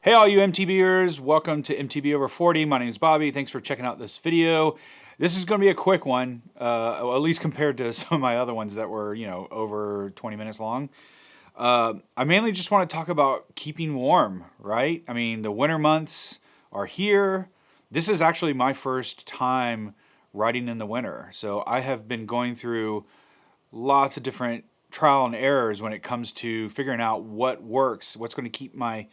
Hey all you MTBers, welcome to MTB Over 40. My name is Bobby. Thanks for checking out this video. This is going to be a quick one, at least compared to some of my other ones that were, over 20 minutes long. I mainly just want to talk about keeping warm, right? I mean, the winter months are here. This is actually my first time riding in the winter. So I have been going through lots of different trial and errors when it comes to figuring out what works, what's going to keep my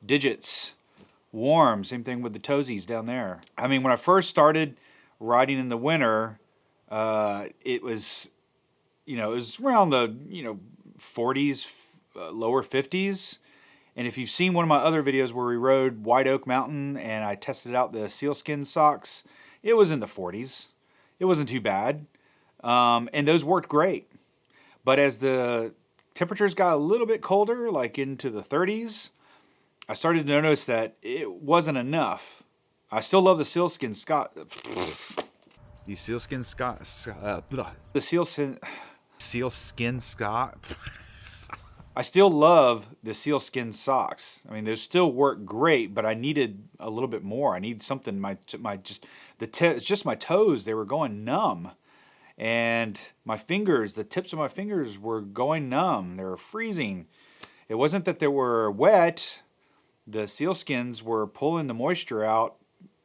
digits warm. Same thing with the toesies down there. I mean, when I first started riding in the winter, it was, it was around the, 40s, lower 50s. And if you've seen one of my other videos where we rode White Oak Mountain and I tested out the sealskin socks, it was in the 40s. It wasn't too bad. And those worked great. But as the temperatures got a little bit colder, like into the 30s, I started to notice that it wasn't enough. I still love the sealskin Scott. The sealskin Scott. The sealskin Scott. I still love the sealskin socks. I mean, those still work great, but I needed a little bit more. I need something. It's just my toes. They were going numb, and my fingers, the tips of my fingers, were going numb. They were freezing. It wasn't that they were wet. The sealskins were pulling the moisture out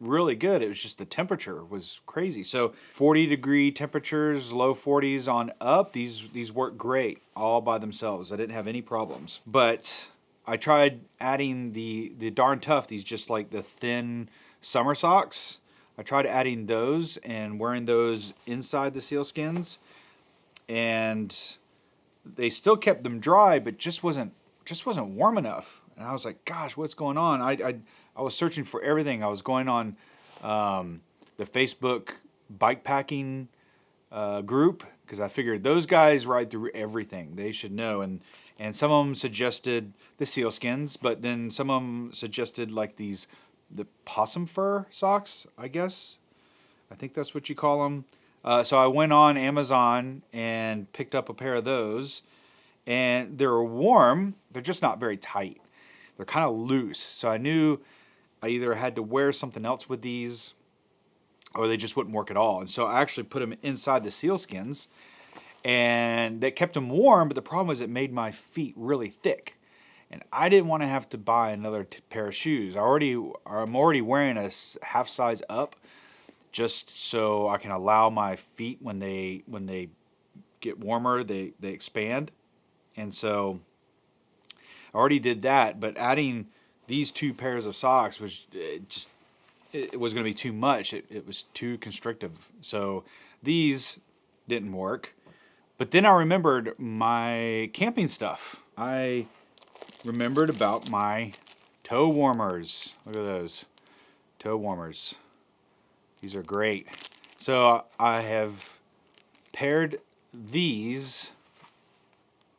really good. It was just the temperature was crazy. So 40-degree temperatures, low 40s on up, these work great all by themselves. I didn't have any problems. But I tried adding the Darn Tough, these just like the thin summer socks. I tried adding those and wearing those inside the sealskins, and they still kept them dry, but just wasn't warm enough. And I was like, gosh, what's going on? I was searching for everything. I was going on the Facebook bikepacking group, because I figured those guys ride through everything. They should know. And some of them suggested the sealskins, but then some of them suggested like the possum fur socks, I guess. I think that's what you call them. So I went on Amazon and picked up a pair of those. And they're warm. They're just not very tight. They're kind of loose. So I knew I either had to wear something else with these, or they just wouldn't work at all. And so I actually put them inside the sealskins, and that kept them warm. But the problem was it made my feet really thick, and I didn't want to have to buy another pair of shoes. I'm already wearing a half size up, just so I can allow my feet, when they get warmer, they expand. And so I already did that, but adding these two pairs of socks was it was going to be too much. It was too constrictive. So these didn't work. But then I remembered my camping stuff. I remembered about my toe warmers. Look at those toe warmers. These are great. So I have paired these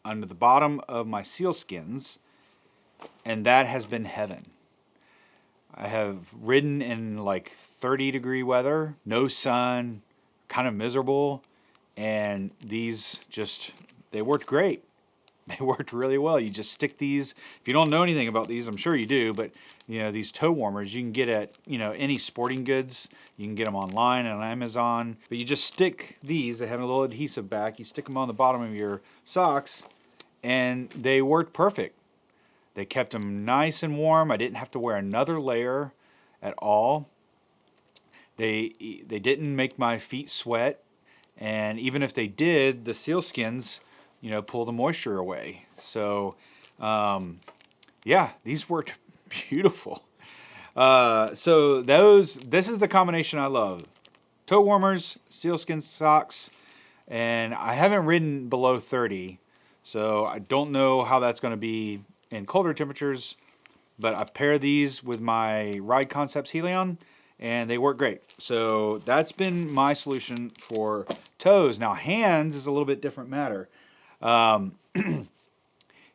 under the bottom of my sealskins, and that has been heaven. I have ridden in like 30-degree weather, no sun, kind of miserable, and these they worked great. They worked really well. You just stick these, if you don't know anything about these, I'm sure you do, but these toe warmers you can get at any sporting goods. You can get them online on Amazon, but you just stick these. They have a little adhesive back. You stick them on the bottom of your socks, and they worked perfect. They kept them nice and warm. I didn't have to wear another layer at all. They didn't make my feet sweat, and even if they did, the sealskins, pull the moisture away. So, yeah, these worked beautiful. So this is the combination I love: toe warmers, sealskin socks, and I haven't ridden below 30. So I don't know how that's going to be in colder temperatures, but I pair these with my Ride Concepts Helion, and they work great. So that's been my solution for toes. Now hands is a little bit different matter.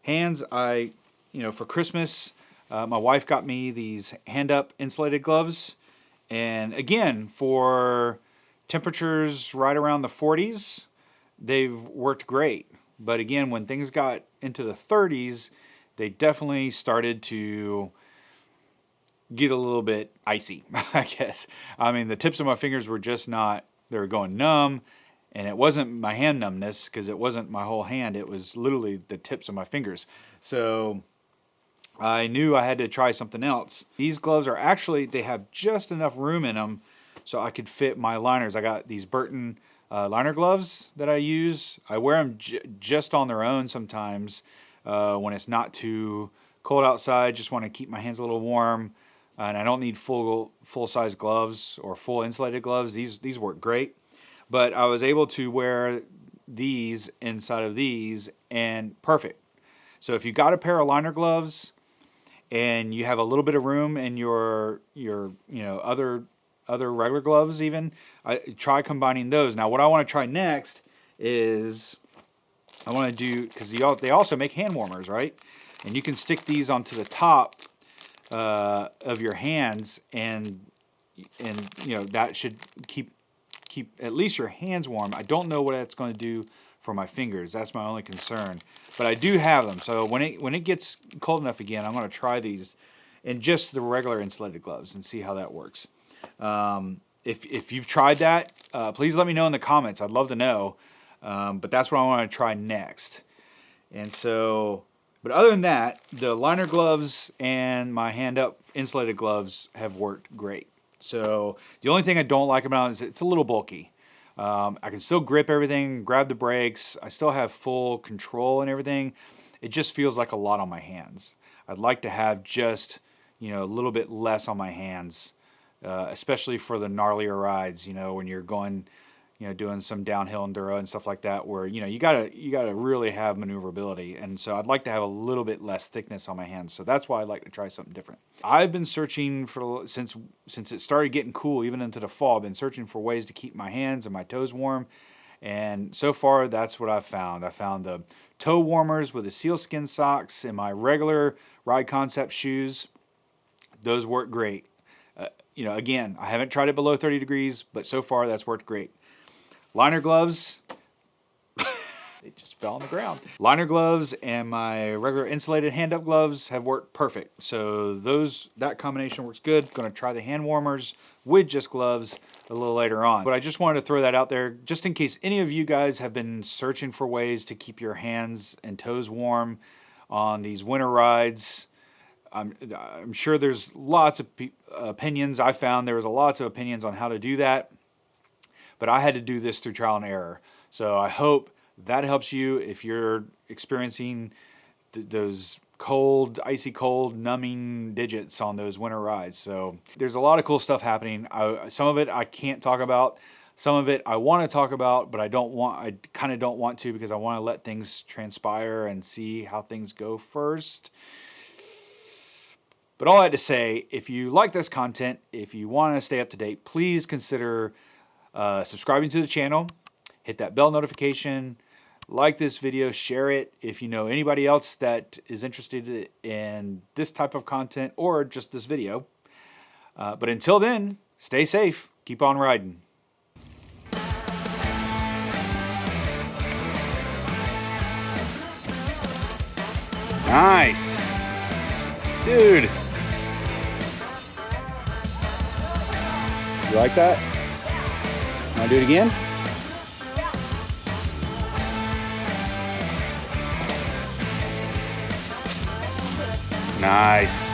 Hands, for Christmas, my wife got me these hand-up insulated gloves, and again, for temperatures right around the 40s, they've worked great. But again, when things got into the 30s, they definitely started to get a little bit icy, I guess. I mean, the tips of my fingers were just not, they were going numb, and it wasn't my hand numbness because it wasn't my whole hand. It was literally the tips of my fingers. So I knew I had to try something else. These gloves are actually, they have just enough room in them so I could fit my liners. I got these Burton liner gloves that I use. I wear them just on their own sometimes when it's not too cold outside. Just want to keep my hands a little warm. And I don't need full size gloves or full insulated gloves. These work great. But I was able to wear these inside of these, and perfect. So if you got a pair of liner gloves and you have a little bit of room in your other regular gloves, even I try combining those. Now what I want to try next is I want to do, because they also make hand warmers, right? And you can stick these onto the top of your hands, and that should keep at least your hands warm. I don't know what that's going to do for my fingers. That's my only concern. But I do have them. So when it gets cold enough again, I'm going to try these in just the regular insulated gloves and see how that works. If you've tried that, please let me know in the comments. I'd love to know. But that's what I want to try next. And so, but other than that, the liner gloves and my hand up insulated gloves have worked great. So the only thing I don't like about it is it's a little bulky. I can still grip everything, grab the brakes. I still have full control and everything. It just feels like a lot on my hands. I'd like to have just, a little bit less on my hands, especially for the gnarlier rides, when you're going, doing some downhill enduro and stuff like that, where, you gotta really have maneuverability. And so I'd like to have a little bit less thickness on my hands. So that's why I'd like to try something different. I've been searching for, since it started getting cool, even into the fall, I've been searching for ways to keep my hands and my toes warm. And so far, that's what I've found. I found the toe warmers with the sealskin socks and my regular Ride Concept shoes. Those work great. Again, I haven't tried it below 30 degrees, but so far that's worked great. Liner gloves, it just fell on the ground. Liner gloves and my regular insulated hand-up gloves have worked perfect. So that combination works good. Going to try the hand warmers with just gloves a little later on. But I just wanted to throw that out there just in case any of you guys have been searching for ways to keep your hands and toes warm on these winter rides. I'm sure there's lots of opinions. I found there was lots of opinions on how to do that. But I had to do this through trial and error. So I hope that helps you if you're experiencing those cold, icy cold, numbing digits on those winter rides. So there's a lot of cool stuff happening. Some of it I can't talk about. Some of it I want to talk about, but I kind of don't want to, because I want to let things transpire and see how things go first. But all I had to say, if you like this content, if you want to stay up to date, please consider subscribing to the channel, hit that bell notification, like this video, share it if you know anybody else that is interested in this type of content or just this video. But until then, stay safe, keep on riding. Nice. Dude. You like that? Want to do it again? Nice.